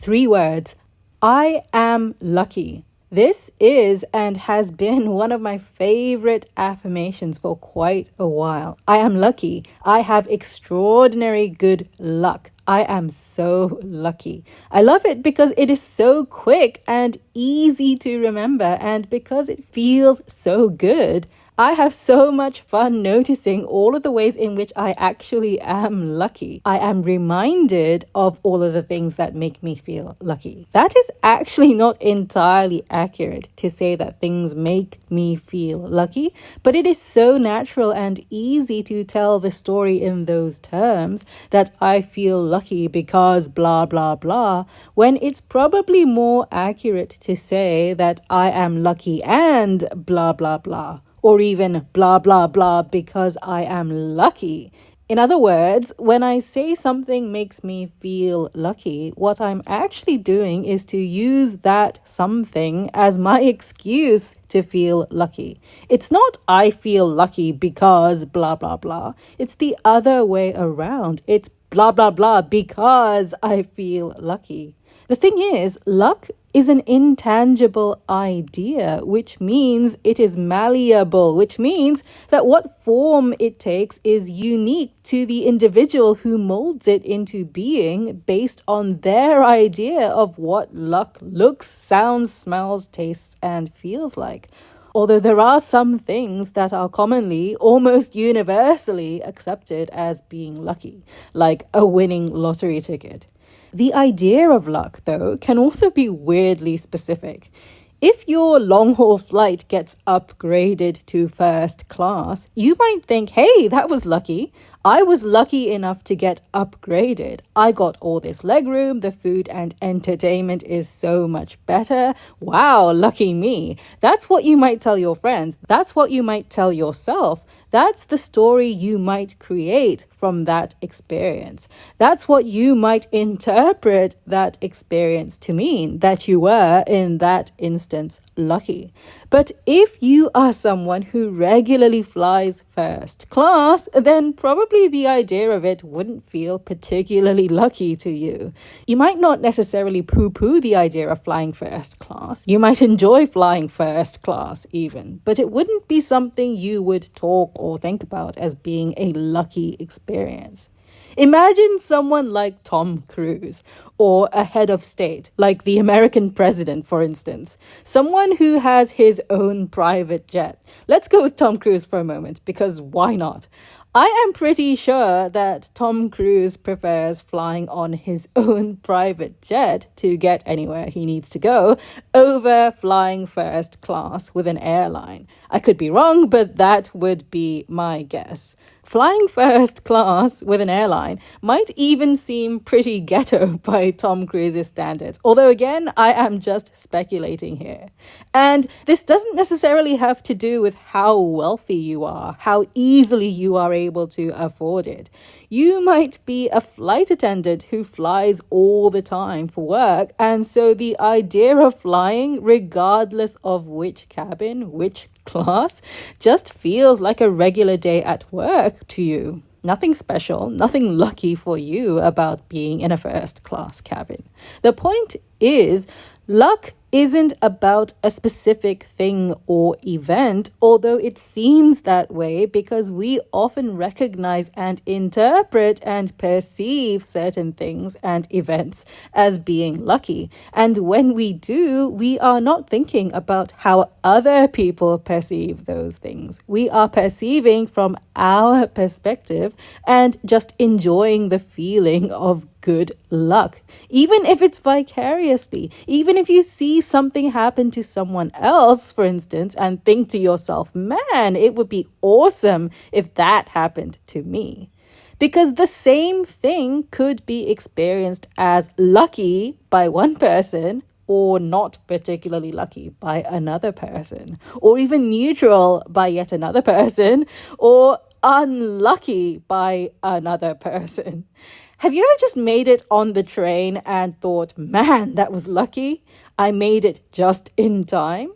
3 words. I am lucky. This is and has been one of my favorite affirmations for quite a while. I am lucky. I have extraordinary good luck. I am so lucky. I love it because it is so quick and easy to remember, and because it feels so good. I have so much fun noticing all of the ways in which I actually am lucky. I am reminded of all of the things that make me feel lucky. That is actually not entirely accurate to say that things make me feel lucky, but it is so natural and easy to tell the story in those terms, that I feel lucky because blah, blah, blah, when it's probably more accurate to say that I am lucky and blah, blah, blah. Or even blah, blah, blah, because I am lucky. In other words, when I say something makes me feel lucky, what I'm actually doing is to use that something as my excuse to feel lucky. It's not I feel lucky because blah, blah, blah. It's the other way around. It's blah, blah, blah because I feel lucky. The thing is, luck is an intangible idea, which means it is malleable, which means that what form it takes is unique to the individual who molds it into being based on their idea of what luck looks, sounds, smells, tastes, and feels like. Although there are some things that are commonly, almost universally accepted as being lucky, like a winning lottery ticket. The idea of luck, though, can also be weirdly specific. If your long-haul flight gets upgraded to first class, you might think, hey, that was lucky. I was lucky enough to get upgraded. I got all this legroom, the food and entertainment is so much better. Wow, lucky me. That's what you might tell your friends. That's what you might tell yourself. That's the story you might create from that experience. That's what you might interpret that experience to mean, that you were, in that instance, lucky. But if you are someone who regularly flies first class, then probably the idea of it wouldn't feel particularly lucky to you. You might not necessarily poo-poo the idea of flying first class. You might enjoy flying first class even, but it wouldn't be something you would talk or think about as being a lucky experience. Imagine someone like Tom Cruise, or a head of state, like the American president, for instance. Someone who has his own private jet. Let's go with Tom Cruise for a moment, because why not? I am pretty sure that Tom Cruise prefers flying on his own private jet to get anywhere he needs to go over flying first class with an airline. I could be wrong, but that would be my guess. Flying first class with an airline might even seem pretty ghetto by Tom Cruise's standards. Although again, I am just speculating here. And this doesn't necessarily have to do with how wealthy you are, how easily you are able to afford it. You might be a flight attendant who flies all the time for work, and so the idea of flying, regardless of which cabin, which class, just feels like a regular day at work to you. Nothing special, nothing lucky for you about being in a first class cabin. The point is, luck isn't about a specific thing or event, although it seems that way because we often recognize and interpret and perceive certain things and events as being lucky. And when we do, we are not thinking about how other people perceive those things. We are perceiving from our perspective and just enjoying the feeling of good luck, even if it's vicariously, even if you see something happen to someone else, for instance, and think to yourself, man, it would be awesome if that happened to me. Because the same thing could be experienced as lucky by one person or not particularly lucky by another person, or even neutral by yet another person, or unlucky by another person. Have you ever just made it on the train and thought, man, that was lucky? I made it just in time?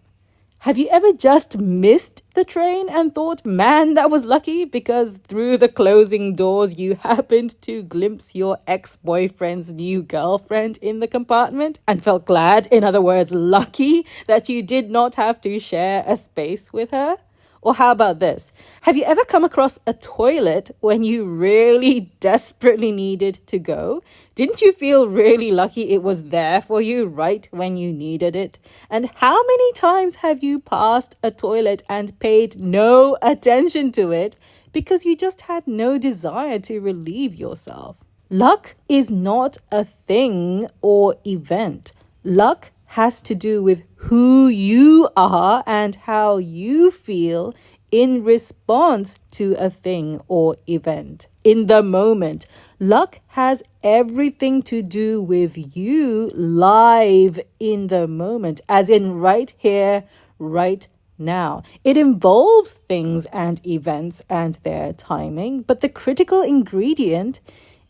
Have you ever just missed the train and thought, man, that was lucky because through the closing doors you happened to glimpse your ex-boyfriend's new girlfriend in the compartment and felt glad, in other words, lucky that you did not have to share a space with her? Or how about this? Have you ever come across a toilet when you really desperately needed to go? Didn't you feel really lucky it was there for you right when you needed it? And how many times have you passed a toilet and paid no attention to it because you just had no desire to relieve yourself? Luck is not a thing or event. Luck has to do with who you are and how you feel in response to a thing or event. In the moment, luck has everything to do with you live in the moment, as in right here, right now. It involves things and events and their timing, but the critical ingredient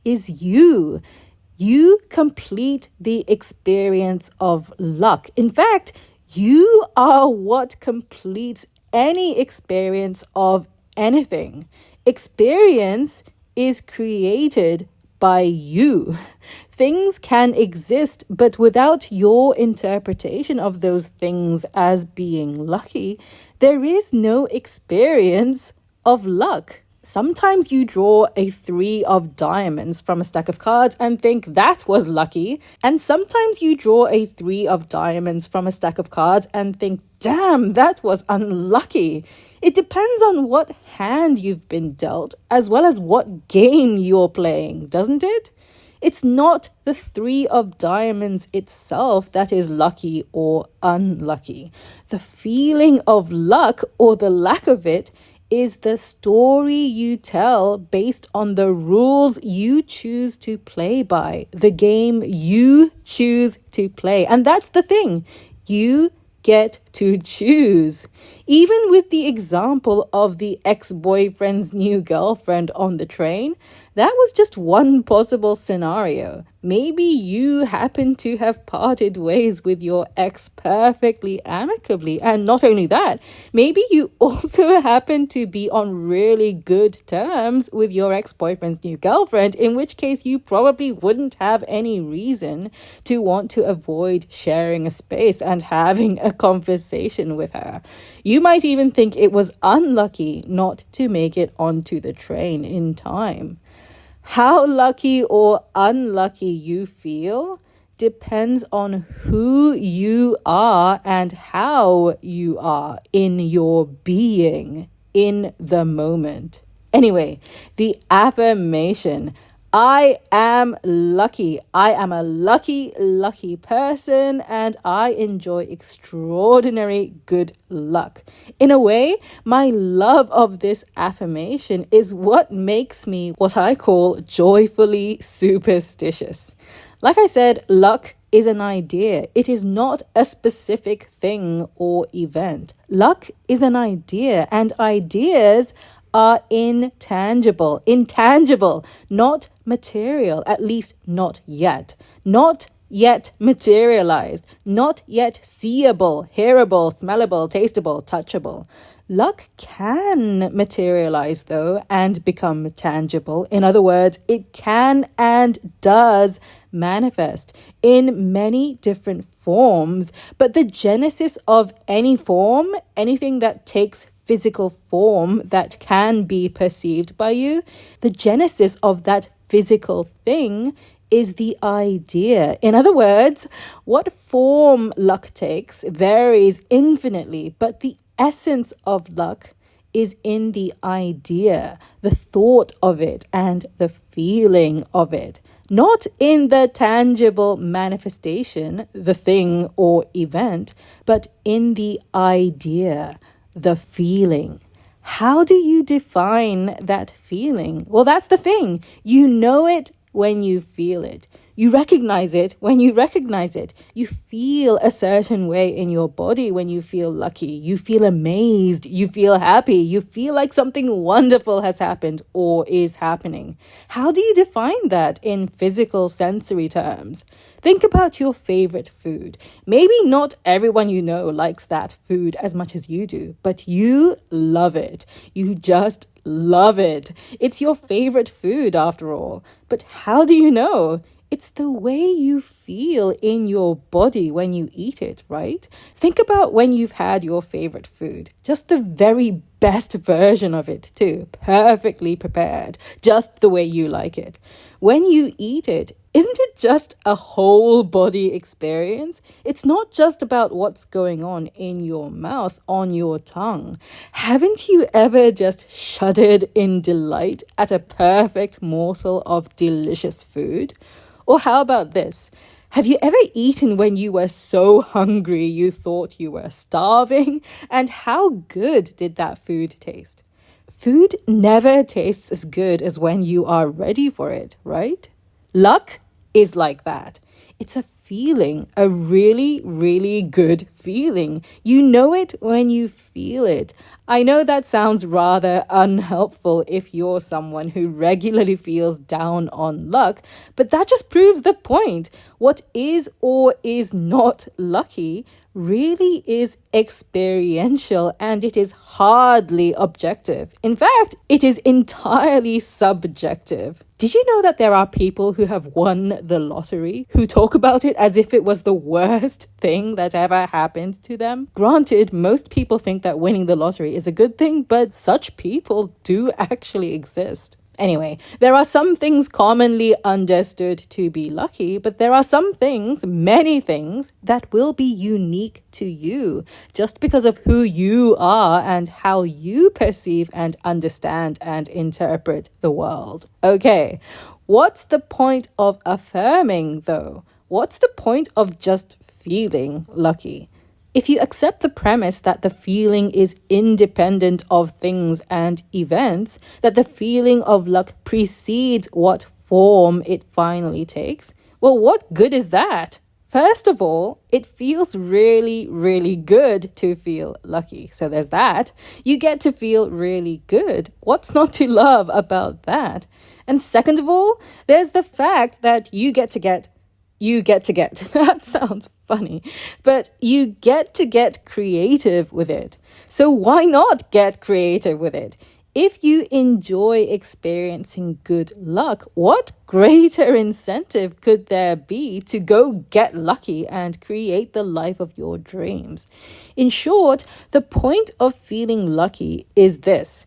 is you. You complete the experience of luck. In fact, you are what completes any experience of anything. Experience is created by you. Things can exist, but without your interpretation of those things as being lucky, there is no experience of luck. Sometimes you draw a 3 of diamonds from a stack of cards and think that was lucky. And sometimes you draw a 3 of diamonds from a stack of cards and think, damn, that was unlucky. It depends on what hand you've been dealt, as well as what game you're playing, doesn't it? It's not the 3 of diamonds itself that is lucky or unlucky. The feeling of luck, or the lack of it, is the story you tell based on the rules you choose to play by, the game you choose to play. And that's the thing. You get to choose. Even with the example of the ex-boyfriend's new girlfriend on the train, that was just one possible scenario. Maybe you happen to have parted ways with your ex perfectly amicably. And not only that, maybe you also happen to be on really good terms with your ex-boyfriend's new girlfriend, in which case you probably wouldn't have any reason to want to avoid sharing a space and having a conversation with her. You might even think it was unlucky not to make it onto the train in time. How lucky or unlucky you feel depends on who you are and how you are in your being in the moment. Anyway, the affirmation. I am lucky. I am a lucky, lucky person, and I enjoy extraordinary good luck. In a way, my love of this affirmation is what makes me what I call joyfully superstitious. Like I said, luck is an idea. It is not a specific thing or event. Luck is an idea, and ideas are intangible, not material, at least not yet materialized, not yet seeable, hearable, smellable, tasteable, touchable. Luck can materialize though and become tangible. In other words, it can and does manifest in many different forms, but the genesis of any form, anything that takes physical form that can be perceived by you, the genesis of that physical thing is the idea. In other words, what form luck takes varies infinitely, but the essence of luck is in the idea, the thought of it, and the feeling of it. Not in the tangible manifestation, the thing or event, but in the idea, the feeling. How do you define that feeling? Well, that's the thing. You know it when you feel it. You recognize it when you recognize it. You feel a certain way in your body when you feel lucky. You feel amazed. You feel happy. You feel like something wonderful has happened or is happening. How do you define that in physical sensory terms? Think about your favorite food. Maybe not everyone you know likes that food as much as you do, but you love it. You just love it. It's your favorite food after all. But how do you know? It's the way you feel in your body when you eat it, right? Think about when you've had your favorite food, just the very best version of it too, perfectly prepared, just the way you like it. When you eat it, isn't it just a whole body experience? It's not just about what's going on in your mouth, on your tongue. Haven't you ever just shuddered in delight at a perfect morsel of delicious food? Or how about this? Have you ever eaten when you were so hungry you thought you were starving? And how good did that food taste? Food never tastes as good as when you are ready for it, right? Luck is like that. It's a feeling, a really, really good feeling. You know it when you feel it. I know that sounds rather unhelpful if you're someone who regularly feels down on luck, but that just proves the point. What is or is not lucky really is experiential, and it is hardly objective. In fact, it is entirely subjective. Did you know that there are people who have won the lottery who talk about it as if it was the worst thing that ever happened to them? Granted, most people think that winning the lottery is a good thing, but such people do actually exist. Anyway, there are some things commonly understood to be lucky, but there are some things, many things, that will be unique to you just because of who you are and how you perceive and understand and interpret the world. Okay, what's the point of affirming though? What's the point of just feeling lucky? If you accept the premise that the feeling is independent of things and events, that the feeling of luck precedes what form it finally takes, well, what good is that? First of all, it feels really, really good to feel lucky. So there's that. You get to feel really good. What's not to love about that? And second of all, there's the fact that you get to get, that sounds funny, but you get to get creative with it. So why not get creative with it? If you enjoy experiencing good luck, what greater incentive could there be to go get lucky and create the life of your dreams? In short, the point of feeling lucky is this.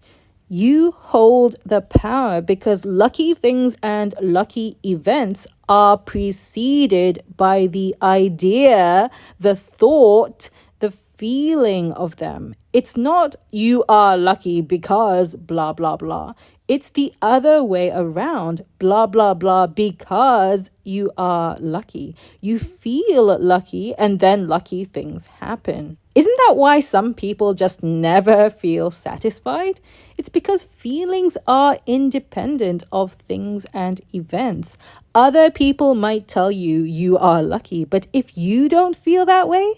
You hold the power because lucky things and lucky events are preceded by the idea, the thought, the feeling of them. It's not you are lucky because blah, blah, blah. It's the other way around, blah, blah, blah, because you are lucky. You feel lucky and then lucky things happen. Isn't that why some people just never feel satisfied? It's because feelings are independent of things and events. Other people might tell you you are lucky, but if you don't feel that way,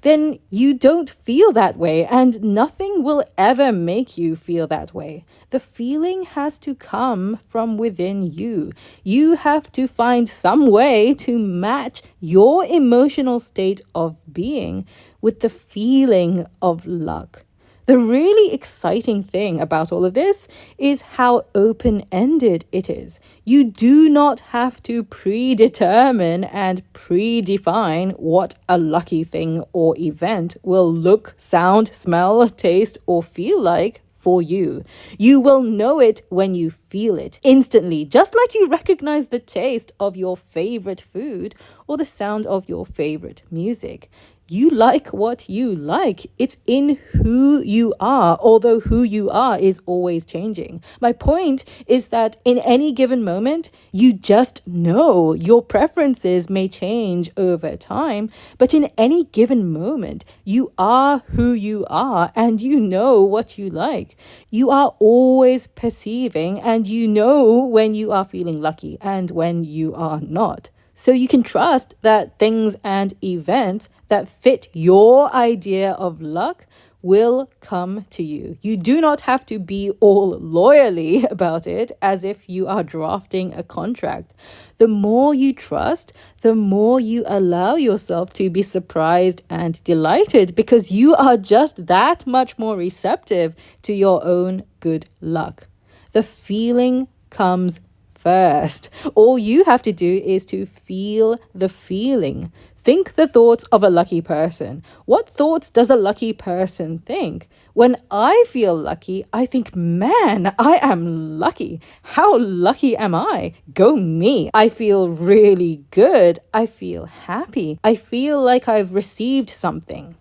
then you don't feel that way, and nothing will ever make you feel that way. The feeling has to come from within you. You have to find some way to match your emotional state of being with the feeling of luck. The really exciting thing about all of this is how open-ended it is. You do not have to predetermine and predefine what a lucky thing or event will look, sound, smell, taste, or feel like for you. You will know it when you feel it instantly, just like you recognize the taste of your favorite food or the sound of your favorite music. You like what you like. It's in who you are, although who you are is always changing. My point is that in any given moment, you just know your preferences may change over time, but in any given moment, you are who you are and you know what you like. You are always perceiving and you know when you are feeling lucky and when you are not. So you can trust that things and events that fit your idea of luck will come to you. You do not have to be all lawyerly about it as if you are drafting a contract. The more you trust, the more you allow yourself to be surprised and delighted because you are just that much more receptive to your own good luck. The feeling comes first. All you have to do is to feel the feeling. Think the thoughts of a lucky person. What thoughts does a lucky person think? When I feel lucky, I think, man, I am lucky. How lucky am I? Go me. I feel really good. I feel happy. I feel like I've received something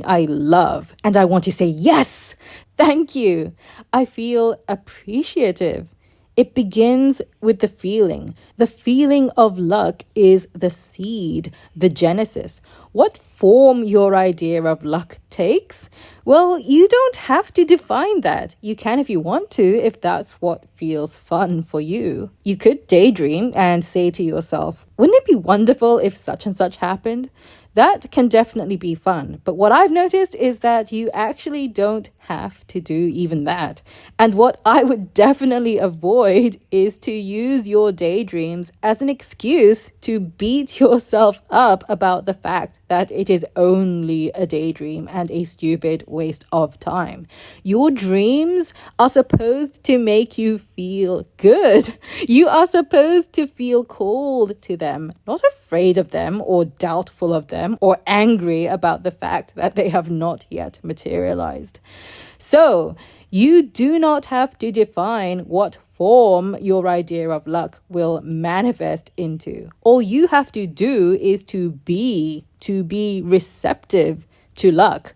I love. And I want to say, yes, thank you. I feel appreciative. It begins with the feeling. The feeling of luck is the seed, the genesis. What form your idea of luck takes? Well, you don't have to define that. You can if you want to, if that's what feels fun for you. You could daydream and say to yourself, wouldn't it be wonderful if such and such happened? That can definitely be fun. But what I've noticed is that you actually don't have to do even that. And what I would definitely avoid is to use your daydreams as an excuse to beat yourself up about the fact that it is only a daydream and a stupid waste of time. Your dreams are supposed to make you feel good. You are supposed to feel called to them, not afraid of them or doubtful of them or angry about the fact that they have not yet materialized. So, you do not have to define what form your idea of luck will manifest into. All you have to do is to be receptive to luck.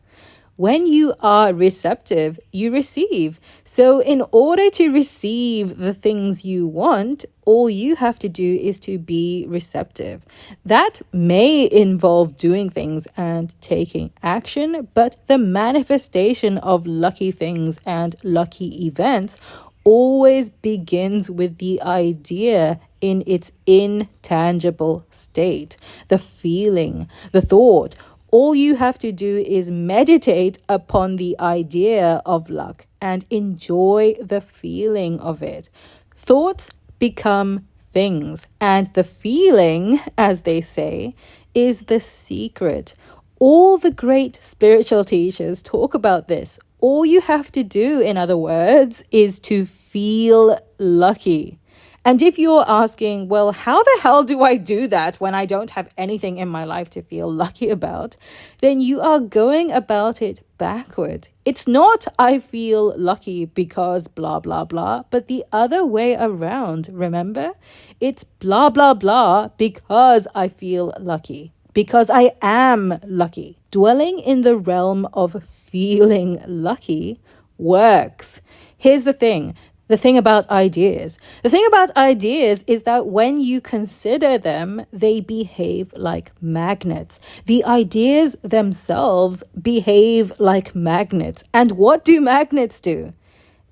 When you are receptive, you receive. So in order to receive the things you want, all you have to do is to be receptive. That may involve doing things and taking action, but the manifestation of lucky things and lucky events always begins with the idea in its intangible state, the feeling, the thought. All you have to do is meditate upon the idea of luck and enjoy the feeling of it. Thoughts become things, and the feeling, as they say, is the secret. All the great spiritual teachers talk about this. All you have to do, in other words, is to feel lucky. And if you're asking, well, how the hell do I do that when I don't have anything in my life to feel lucky about? Then you are going about it backward. It's not I feel lucky because blah, blah, blah, but the other way around, remember? It's blah, blah, blah because I feel lucky. Because I am lucky. Dwelling in the realm of feeling lucky works. Here's the thing. The thing about ideas. The thing about ideas is that when you consider them, they behave like magnets. The ideas themselves behave like magnets. And what do magnets do?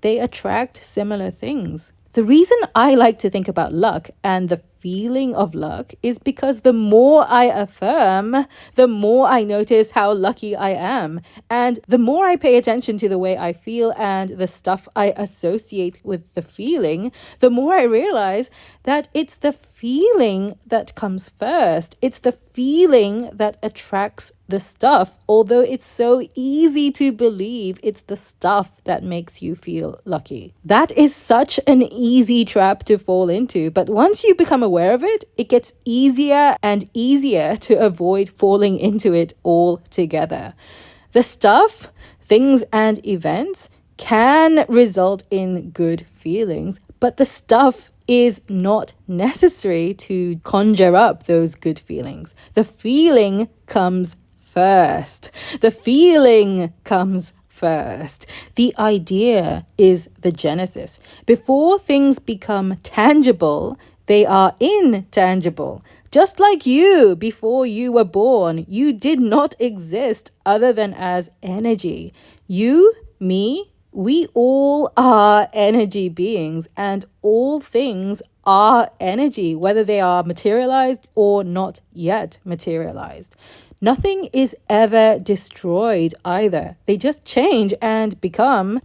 They attract similar things. The reason I like to think about luck and the feeling of luck is because the more I affirm, the more I notice how lucky I am. And the more I pay attention to the way I feel and the stuff I associate with the feeling, the more I realize that it's the feeling that comes first. It's the feeling that attracts the stuff, although it's so easy to believe it's the stuff that makes you feel lucky. That is such an easy trap to fall into, but once you become aware of it, it gets easier and easier to avoid falling into it altogether. The stuff, things and events can result in good feelings, but the stuff is not necessary to conjure up those good feelings. The feeling comes first. The feeling comes first. The idea is the genesis. Before things become tangible, they are intangible. Just like you, before you were born, you did not exist other than as energy. You, me, we all are energy beings, and all things are energy, whether they are materialized or not yet materialized. Nothing is ever destroyed either. They just change and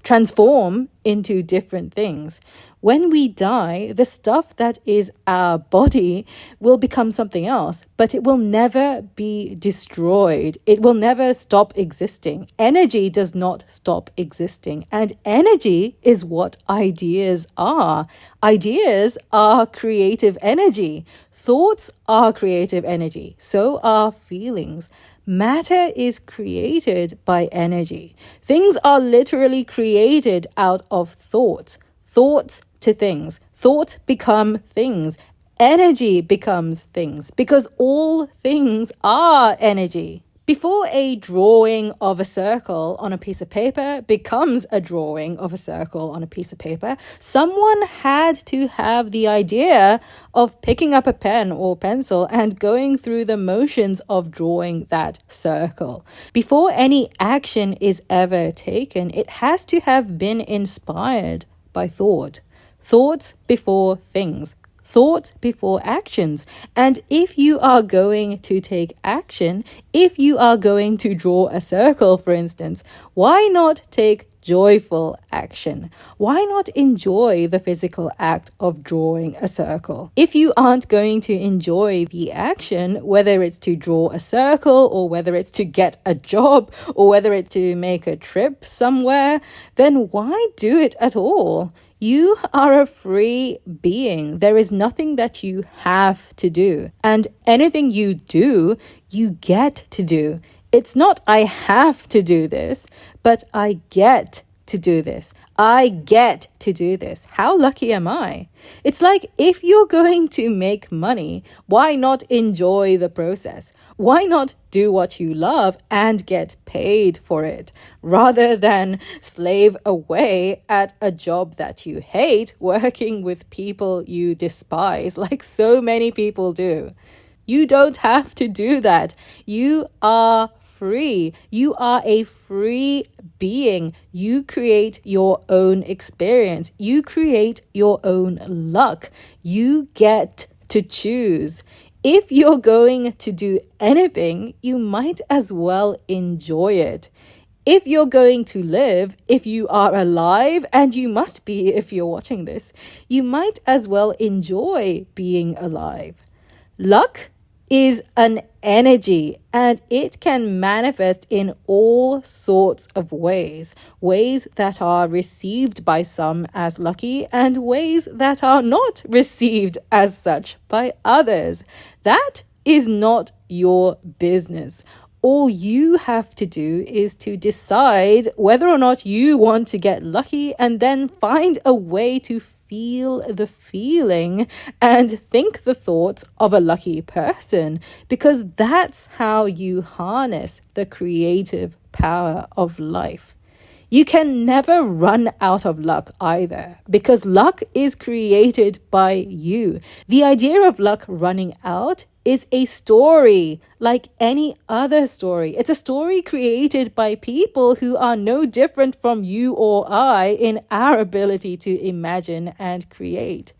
transform into different things. When we die, the stuff that is our body will become something else, but it will never be destroyed. It will never stop existing. Energy does not stop existing, and energy is what ideas are. Ideas are creative energy. Thoughts are creative energy. So are feelings. Matter is created by energy. Things are literally created out of thoughts. Thoughts to things. Thoughts become things. Energy becomes things because all things are energy. Before a drawing of a circle on a piece of paper becomes a drawing of a circle on a piece of paper, someone had to have the idea of picking up a pen or pencil and going through the motions of drawing that circle. Before any action is ever taken, it has to have been inspired by thought. Thoughts before things. Thoughts before actions. And if you are going to take action, if you are going to draw a circle, for instance, why not take joyful action? Why not enjoy the physical act of drawing a circle? If you aren't going to enjoy the action, whether it's to draw a circle or whether it's to get a job or whether it's to make a trip somewhere, then why do it at all? You are a free being. There is nothing that you have to do. And anything you do, you get to do. It's not I have to do this, but I get to do this. I get to do this. How lucky am I? It's like if you're going to make money, why not enjoy the process? Why not do what you love and get paid for it rather than slave away at a job that you hate, working with people you despise like so many people do? You don't have to do that. You are free. You are a free being. You create your own experience. You create your own luck. You get to choose. If you're going to do anything, you might as well enjoy it. If you're going to live, if you are alive, and you must be if you're watching this, you might as well enjoy being alive. Luck is an energy and it can manifest in all sorts of ways that are received by some as lucky and ways that are not received as such by others. That is not your business. All you have to do is to decide whether or not you want to get lucky and then find a way to feel the feeling and think the thoughts of a lucky person, because that's how you harness the creative power of life. You can never run out of luck either, because luck is created by you. The idea of luck running out is a story like any other story. It's a story created by people who are no different from you or I in our ability to imagine and create.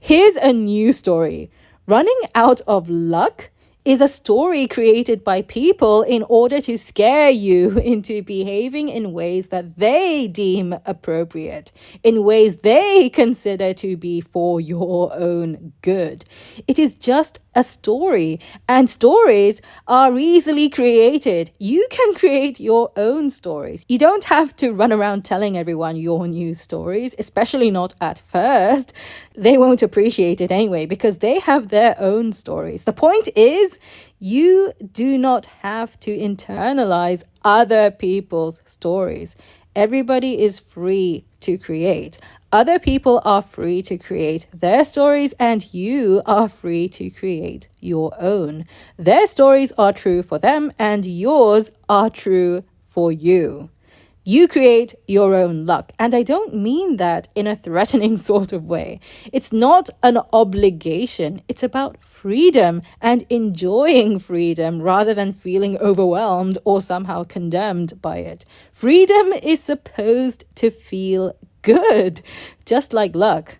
Here's a new story. Running out of luck is a story created by people in order to scare you into behaving in ways that they deem appropriate, in ways they consider to be for your own good. It is just a story, and stories are easily created. You can create your own stories. You don't have to run around telling everyone your new stories, especially not at first. They won't appreciate it anyway because they have their own stories. The point is, you do not have to internalize other people's stories. Everybody is free to create. Other people are free to create their stories, and you are free to create your own. Their stories are true for them, and yours are true for you. You create your own luck. And I don't mean that in a threatening sort of way. It's not an obligation. It's about freedom and enjoying freedom rather than feeling overwhelmed or somehow condemned by it. Freedom is supposed to feel good, just like luck.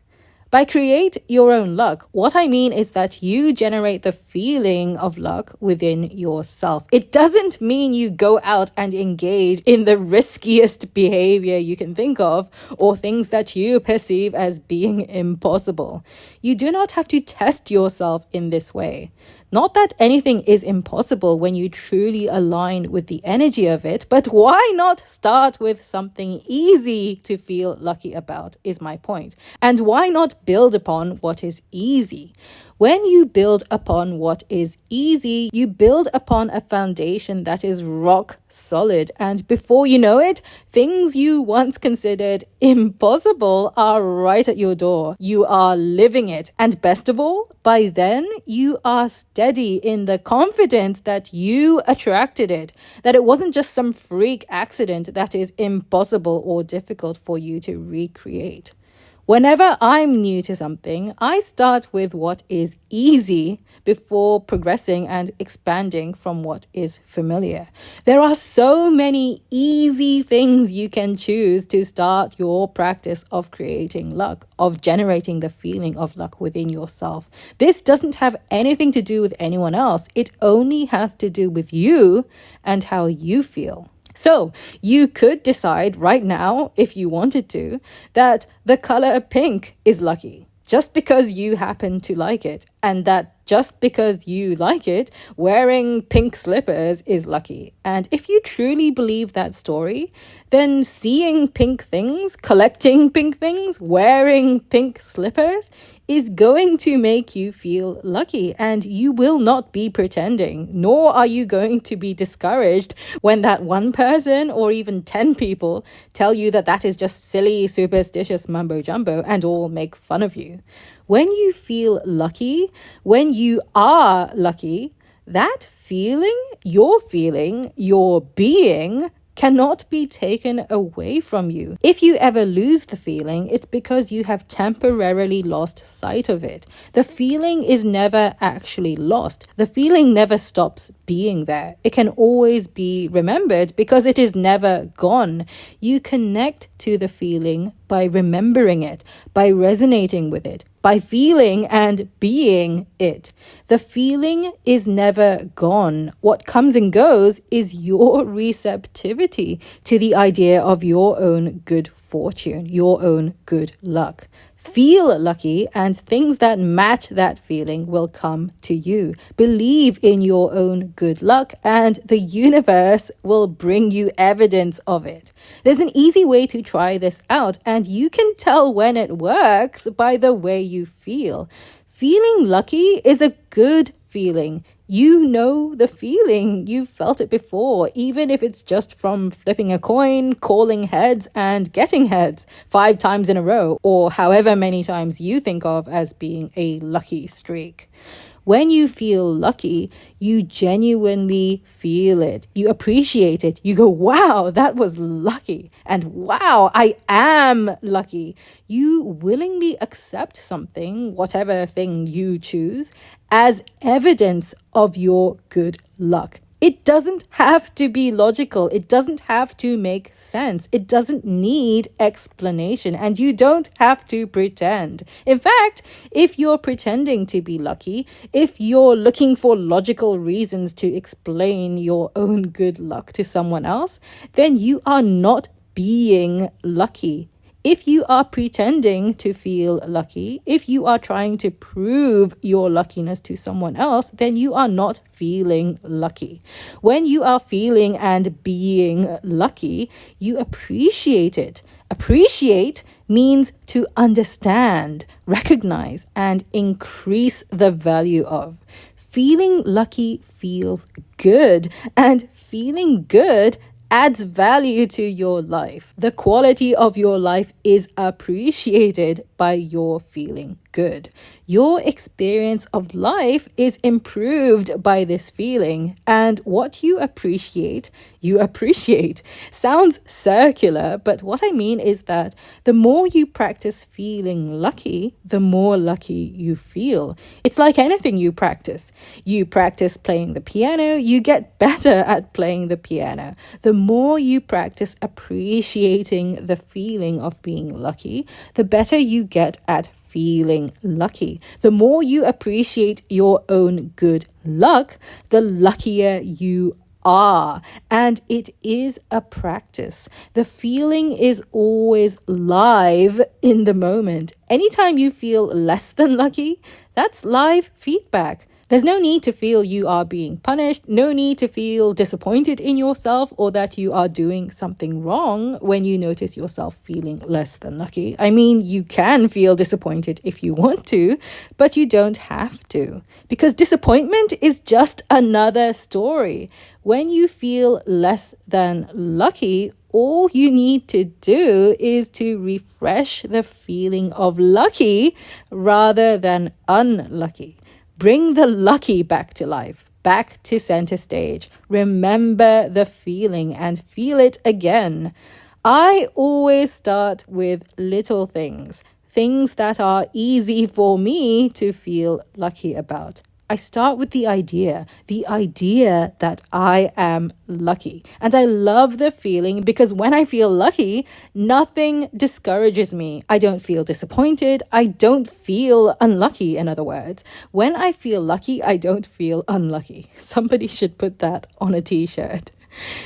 By create your own luck, what I mean is that you generate the feeling of luck within yourself. It doesn't mean you go out and engage in the riskiest behavior you can think of or things that you perceive as being impossible. You do not have to test yourself in this way. Not that anything is impossible when you truly align with the energy of it, but why not start with something easy to feel lucky about, is my point. And why not build upon what is easy? When you build upon what is easy, you build upon a foundation that is rock solid. And before you know it, things you once considered impossible are right at your door. You are living it. And best of all, by then, you are steady in the confidence that you attracted it, that it wasn't just some freak accident that is impossible or difficult for you to recreate. Whenever I'm new to something, I start with what is easy before progressing and expanding from what is familiar. There are so many easy things you can choose to start your practice of creating luck, of generating the feeling of luck within yourself. This doesn't have anything to do with anyone else. It only has to do with you and how you feel. So you could decide right now, if you wanted to, that the color pink is lucky just because you happen to like it, and that just because you like it, wearing pink slippers is lucky. And if you truly believe that story, then seeing pink things, collecting pink things, wearing pink slippers is going to make you feel lucky, and you will not be pretending, nor are you going to be discouraged when that one person or even 10 people tell you that that is just silly, superstitious mumbo jumbo and all make fun of you. When you feel lucky, when you are lucky, that feeling, your being cannot be taken away from you. If you ever lose the feeling, it's because you have temporarily lost sight of it. The feeling is never actually lost. The feeling never stops being there. It can always be remembered because it is never gone. You connect to the feeling by remembering it, by resonating with it, by feeling and being it. The feeling is never gone. What comes and goes is your receptivity to the idea of your own good fortune, your own good luck. Feel lucky, and things that match that feeling will come to you. Believe in your own good luck, and the universe will bring you evidence of it. There's an easy way to try this out, and you can tell when it works by the way you feel. Feeling lucky is a good feeling. You know the feeling. You've felt it before, even if it's just from flipping a coin, calling heads and getting heads 5 times in a row, or however many times you think of as being a lucky streak. When you feel lucky, you genuinely feel it. You appreciate it. You go, wow, that was lucky. And wow, I am lucky. You willingly accept something, whatever thing you choose, as evidence of your good luck. It doesn't have to be logical. It doesn't have to make sense. It doesn't need explanation, and you don't have to pretend. In fact, if you're pretending to be lucky, if you're looking for logical reasons to explain your own good luck to someone else, then you are not being lucky. If you are pretending to feel lucky, if you are trying to prove your luckiness to someone else, then you are not feeling lucky. When you are feeling and being lucky, you appreciate it. Appreciate means to understand, recognize, and increase the value of. Feeling lucky feels good, and feeling good adds value to your life. The quality of your life is appreciated by your feeling good. Your experience of life is improved by this feeling, and what you appreciate. Sounds circular, but what I mean is that the more you practice feeling lucky, the more lucky you feel. It's like anything you practice. You practice playing the piano, you get better at playing the piano. The more you practice appreciating the feeling of being lucky, the better you get at feeling lucky. The more you appreciate your own good luck, the luckier you are. And it is a practice. The feeling is always live in the moment. Anytime you feel less than lucky, that's live feedback. There's no need to feel you are being punished, no need to feel disappointed in yourself or that you are doing something wrong when you notice yourself feeling less than lucky. I mean, you can feel disappointed if you want to, but you don't have to, because disappointment is just another story. When you feel less than lucky, all you need to do is to refresh the feeling of lucky rather than unlucky. Bring the lucky back to life, back to center stage. Remember the feeling and feel it again. I always start with little things that are easy for me to feel lucky about. I start with the idea that I am lucky. And I love the feeling because when I feel lucky, nothing discourages me. I don't feel disappointed. I don't feel unlucky, in other words. When I feel lucky, I don't feel unlucky. Somebody should put that on a t-shirt.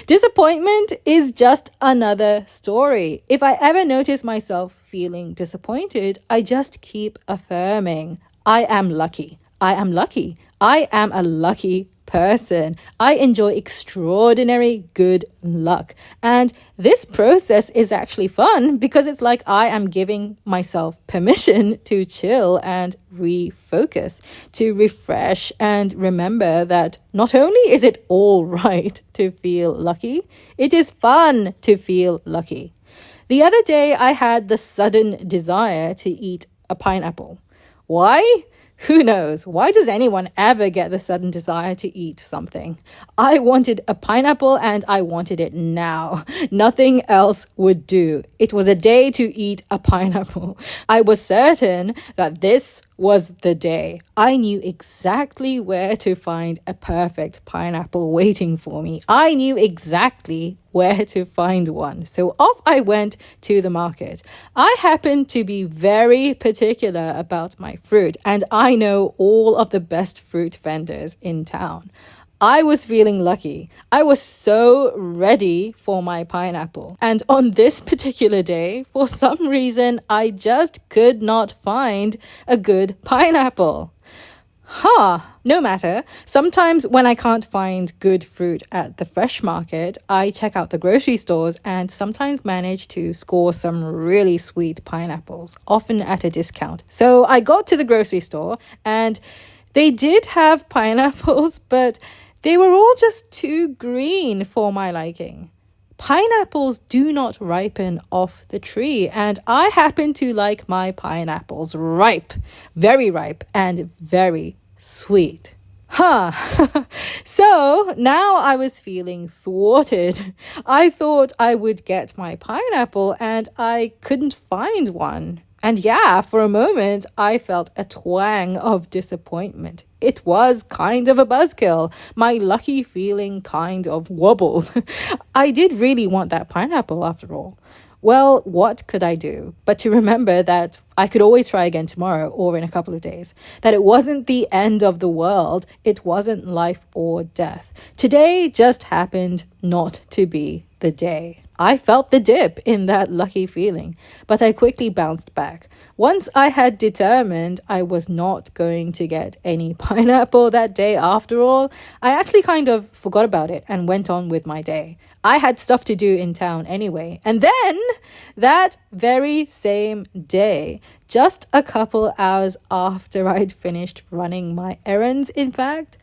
Disappointment is just another story. If I ever notice myself feeling disappointed, I just keep affirming, I am lucky. I am lucky. I am a lucky person. I enjoy extraordinary good luck. And this process is actually fun because it's like I am giving myself permission to chill and refocus, to refresh and remember that not only is it all right to feel lucky, it is fun to feel lucky. The other day, I had the sudden desire to eat a pineapple. Why? Who knows? Why does anyone ever get the sudden desire to eat something? I wanted a pineapple and I wanted it now. Nothing else would do. It was a day to eat a pineapple. I was certain that this was the day. I knew exactly where to find a perfect pineapple waiting for me. I knew exactly where to find one. So off I went to the market. I happen to be very particular about my fruit, and I know all of the best fruit vendors in town. I was feeling lucky. I was so ready for my pineapple. And on this particular day, for some reason, I just could not find a good pineapple. No matter. Sometimes when I can't find good fruit at the fresh market, I check out the grocery stores and sometimes manage to score some really sweet pineapples, often at a discount. So I got to the grocery store and they did have pineapples, but they were all just too green for my liking. Pineapples do not ripen off the tree, and I happen to like my pineapples ripe, and very sweet. So now I was feeling thwarted. I thought I would get my pineapple and I couldn't find one. And yeah, for a moment, I felt a twang of disappointment. It was kind of a buzzkill. My lucky feeling kind of wobbled. I did really want that pineapple after all. Well, what could I do but to remember that I could always try again tomorrow or in a couple of days, that it wasn't the end of the world, it wasn't life or death. Today just happened not to be the day. I felt the dip in that lucky feeling, but I quickly bounced back. Once I had determined I was not going to get any pineapple that day after all, I actually kind of forgot about it and went on with my day. I had stuff to do in town anyway. And then that very same day, just a couple hours after I'd finished running my errands, in fact,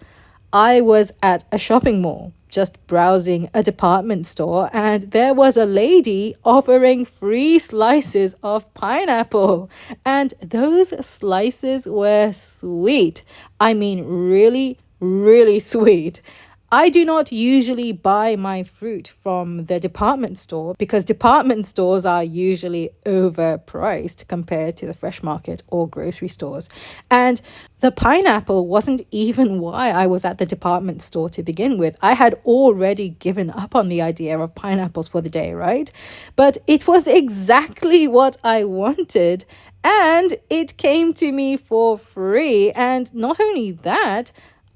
I was at a shopping mall, just browsing a department store, and there was a lady offering free slices of pineapple. And those slices were sweet. I mean, really, really sweet. I do not usually buy my fruit from the department store because department stores are usually overpriced compared to the fresh market or grocery stores. And the pineapple wasn't even why I was at the department store to begin with. I had already given up on the idea of pineapples for the day, right? But it was exactly what I wanted. And it came to me for free. And not only that,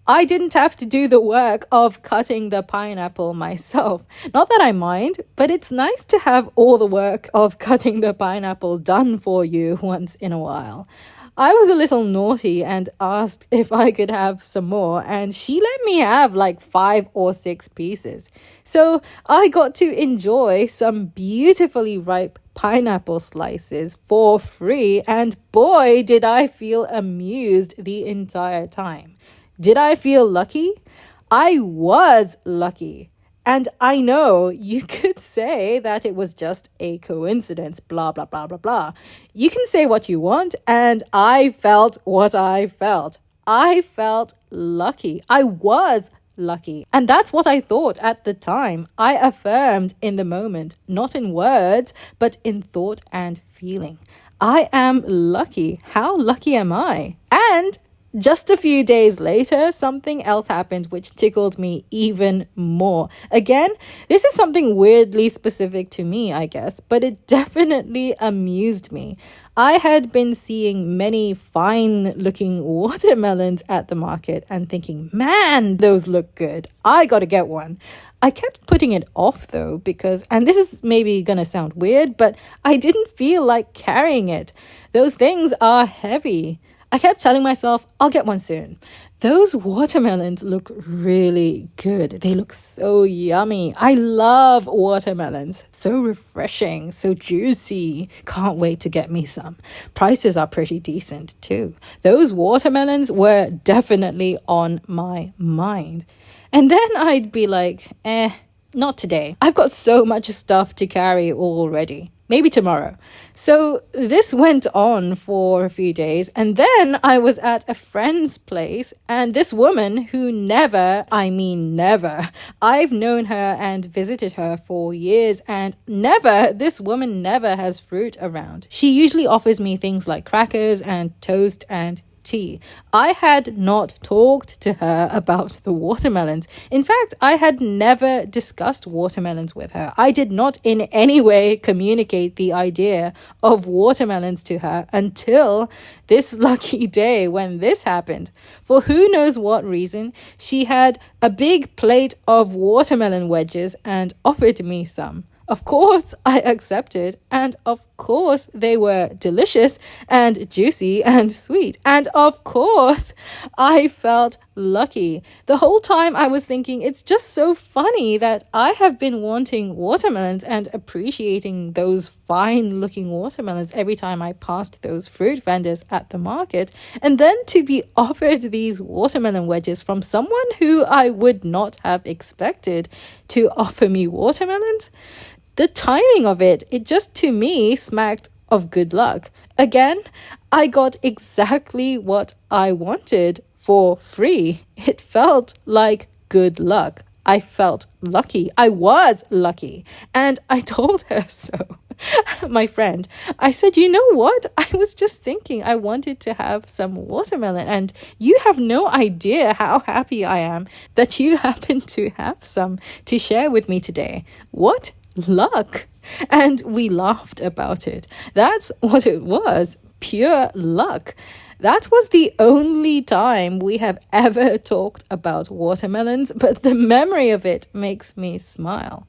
I didn't have to do the work of cutting the pineapple myself. Not that I mind, but it's nice to have all the work of cutting the pineapple done for you once in a while. I was a little naughty and asked if I could have some more, and she let me have like 5 or 6 pieces. So I got to enjoy some beautifully ripe pineapple slices for free, and boy, did I feel amused the entire time. Did I feel lucky? I was lucky. And I know you could say that it was just a coincidence, blah, blah, blah, blah, blah. You can say what you want, and I felt what I felt. I felt lucky. I was lucky. And that's what I thought at the time. I affirmed in the moment, not in words, but in thought and feeling. I am lucky. How lucky am I? And just a few days later, something else happened which tickled me even more. Again, this is something weirdly specific to me, I guess, but it definitely amused me. I had been seeing many fine-looking watermelons at the market and thinking, man, those look good. I gotta get one. I kept putting it off though because, and this is maybe gonna sound weird, but I didn't feel like carrying it. Those things are heavy. I kept telling myself, I'll get one soon. Those watermelons look really good. They look so yummy. I love watermelons. So refreshing, so juicy. Can't wait to get me some. Prices are pretty decent too. Those watermelons were definitely on my mind. And then I'd be like, not today. I've got so much stuff to carry already. Maybe tomorrow. So this went on for a few days, and then I was at a friend's place, and this woman who never, I've known her and visited her for years, and this woman never has fruit around. She usually offers me things like crackers and toast and tea. I had not talked to her about the watermelons. In fact, I had never discussed watermelons with her. I did not in any way communicate the idea of watermelons to her until this lucky day when this happened. For who knows what reason, she had a big plate of watermelon wedges and offered me some. Of course, I accepted, and of course, they were delicious and juicy and sweet. And of course, I felt lucky. The whole time I was thinking, it's just so funny that I have been wanting watermelons and appreciating those fine-looking watermelons every time I passed those fruit vendors at the market. And then to be offered these watermelon wedges from someone who I would not have expected to offer me watermelons. The timing of it just to me smacked of good luck. Again, I got exactly what I wanted for free. It felt like good luck. I felt lucky. I was lucky. And I told her so. My friend, I said, you know what? I was just thinking I wanted to have some watermelon, and you have no idea how happy I am that you happen to have some to share with me today. What luck! And we laughed about it. That's what it was, pure luck. That was the only time we have ever talked about watermelons, but the memory of it makes me smile.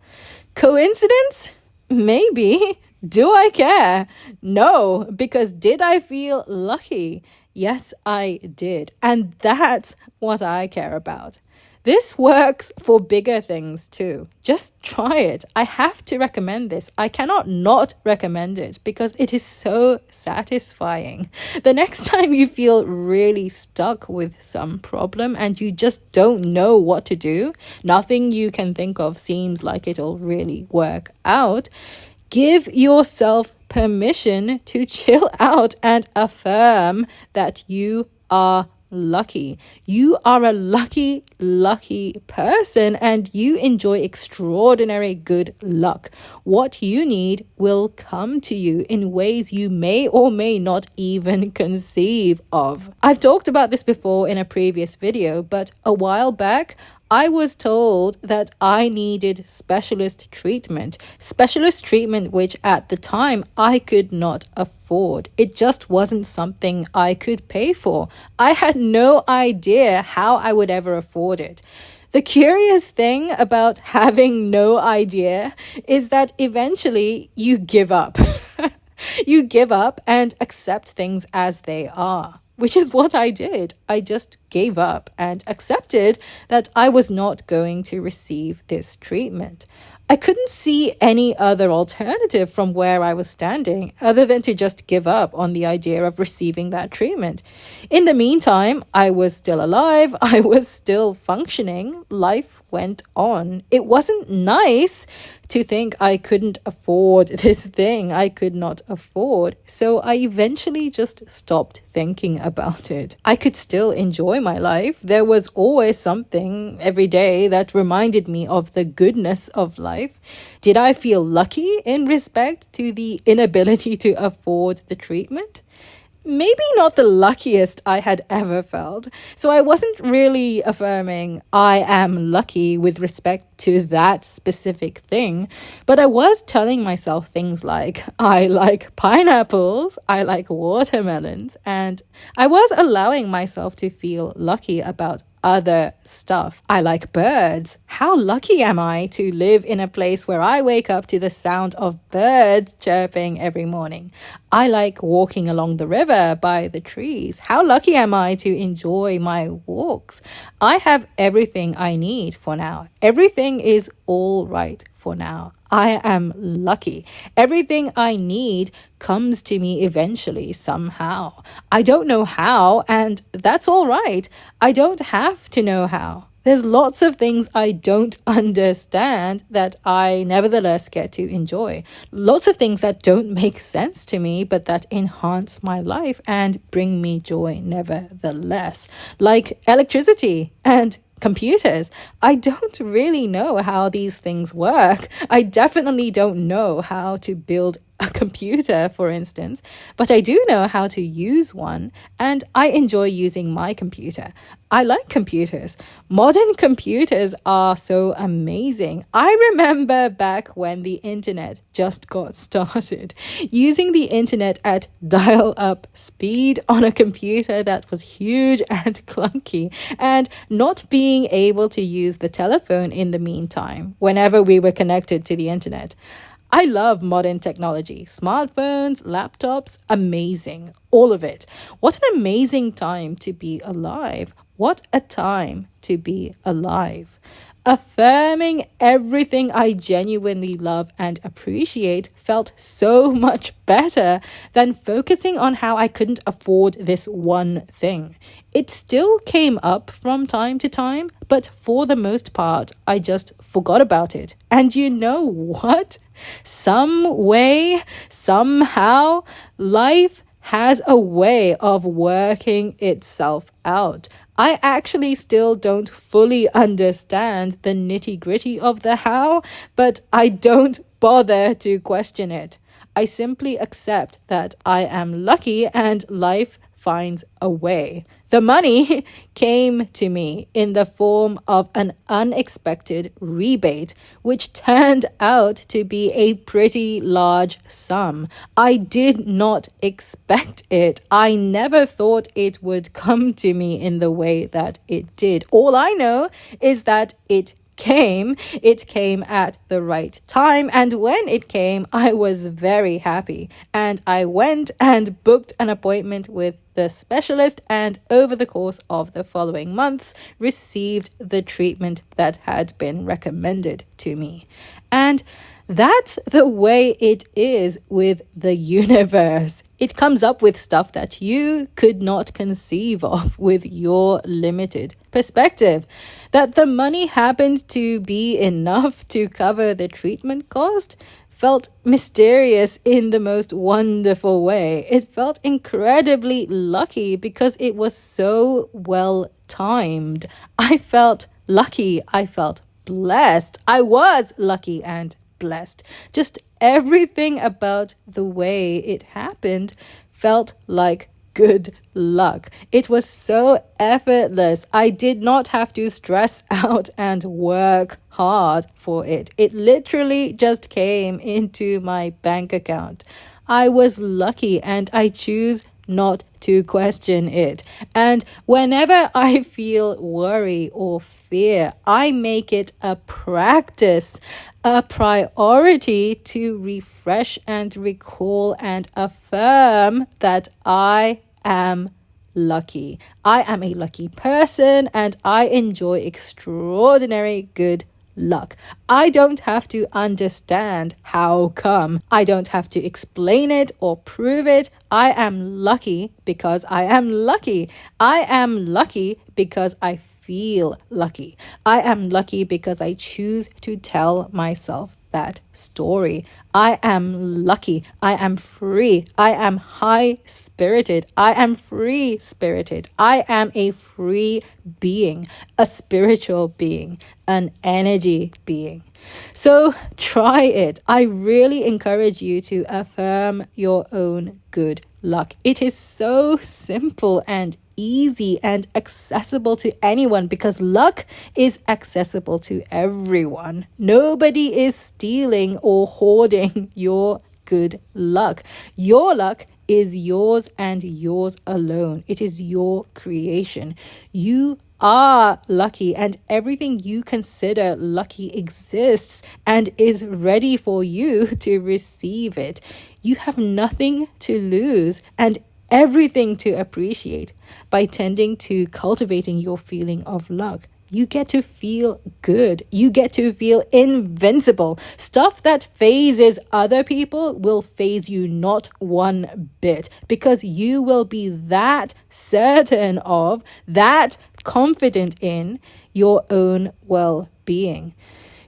Coincidence? Maybe. Do I care? No, because did I feel lucky? Yes, I did. And that's what I care about. This works for bigger things too. Just try it. I have to recommend this. I cannot not recommend it because it is so satisfying. The next time you feel really stuck with some problem and you just don't know what to do, nothing you can think of seems like it'll really work out, give yourself permission to chill out and affirm that you are lucky. You are a lucky, lucky person and you enjoy extraordinary good luck. What you need will come to you in ways you may or may not even conceive of. I've talked about this before in a previous video, but a while back, I was told that I needed specialist treatment, which at the time I could not afford. It just wasn't something I could pay for. I had no idea how I would ever afford it. The curious thing about having no idea is that eventually you give up. You give up and accept things as they are, which is what I did. I just gave up and accepted that I was not going to receive this treatment. I couldn't see any other alternative from where I was standing other than to just give up on the idea of receiving that treatment. In the meantime, I was still alive. I was still functioning. Life went on. It wasn't nice to think I couldn't afford this thing I could not afford. So I eventually just stopped thinking about it. I could still enjoy my life. There was always something every day that reminded me of the goodness of life. Did I feel lucky in respect to the inability to afford the treatment? Maybe not the luckiest I had ever felt. So I wasn't really affirming I am lucky with respect to that specific thing, but I was telling myself things like I like pineapples, I like watermelons, and I was allowing myself to feel lucky about other stuff. I like birds. How lucky am I to live in a place where I wake up to the sound of birds chirping every morning? I like walking along the river by the trees. How lucky am I to enjoy my walks? I have everything I need for now. Everything is all right for now. I am lucky. Everything I need comes to me eventually somehow. I don't know how, and that's all right. I don't have to know how. There's lots of things I don't understand that I nevertheless get to enjoy. Lots of things that don't make sense to me, but that enhance my life and bring me joy nevertheless. Like electricity and computers. I don't really know how these things work. I definitely don't know how to build a computer, for instance, but I do know how to use one, and I enjoy using my computer. I like computers. Modern computers are so amazing. I remember back when the internet just got started, using the internet at dial-up speed on a computer that was huge and clunky, and not being able to use the telephone in the meantime whenever we were connected to the internet. I love modern technology, smartphones, laptops, amazing, all of it. What an amazing time to be alive. What a time to be alive. Affirming everything I genuinely love and appreciate felt so much better than focusing on how I couldn't afford this one thing. It still came up from time to time, but for the most part, I just forgot about it. And you know what? Some way, somehow, life has a way of working itself out. I actually still don't fully understand the nitty-gritty of the how, but I don't bother to question it. I simply accept that I am lucky and life finds a way. The money came to me in the form of an unexpected rebate, which turned out to be a pretty large sum. I did not expect it. I never thought it would come to me in the way that it did. All I know is that it came at the right time, and when it came, I was very happy, and I went and booked an appointment with the specialist, and over the course of the following months received the treatment that had been recommended to me. And that's the way it is with the universe. It comes up with stuff that you could not conceive of with your limited perspective. That the money happened to be enough to cover the treatment cost felt mysterious in the most wonderful way. It felt incredibly lucky because it was so well timed. I felt lucky. I felt blessed. I was lucky and blessed. Just everything about the way it happened felt like good luck. It was so effortless. I did not have to stress out and work hard for it. It literally just came into my bank account. I was lucky and I choose not to question it. And whenever I feel worry or fear, I make it a practice, a priority to refresh and recall and affirm that I am lucky. I am a lucky person and I enjoy extraordinary good luck. I don't have to understand how come. I don't have to explain it or prove it. I am lucky because I am lucky. I am lucky because I feel lucky. I am lucky because I choose to tell myself that story. I am lucky. I am free. I am high spirited. I am free spirited. I am a free being, a spiritual being, an energy being. So try it. I really encourage you to affirm your own good luck. It is so simple and easy and accessible to anyone because luck is accessible to everyone. Nobody is stealing or hoarding your good luck. Your luck is yours and yours alone. It is your creation. You are lucky and everything you consider lucky exists and is ready for you to receive it. You have nothing to lose and everything to appreciate by tending to cultivating your feeling of luck. You get to feel good. You get to feel invincible. Stuff that phases other people will phase you not one bit because you will be that certain of, that confident in your own well-being.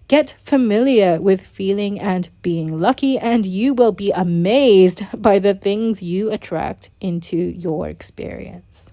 Get familiar with feeling and being lucky, and you will be amazed by the things you attract into your experience.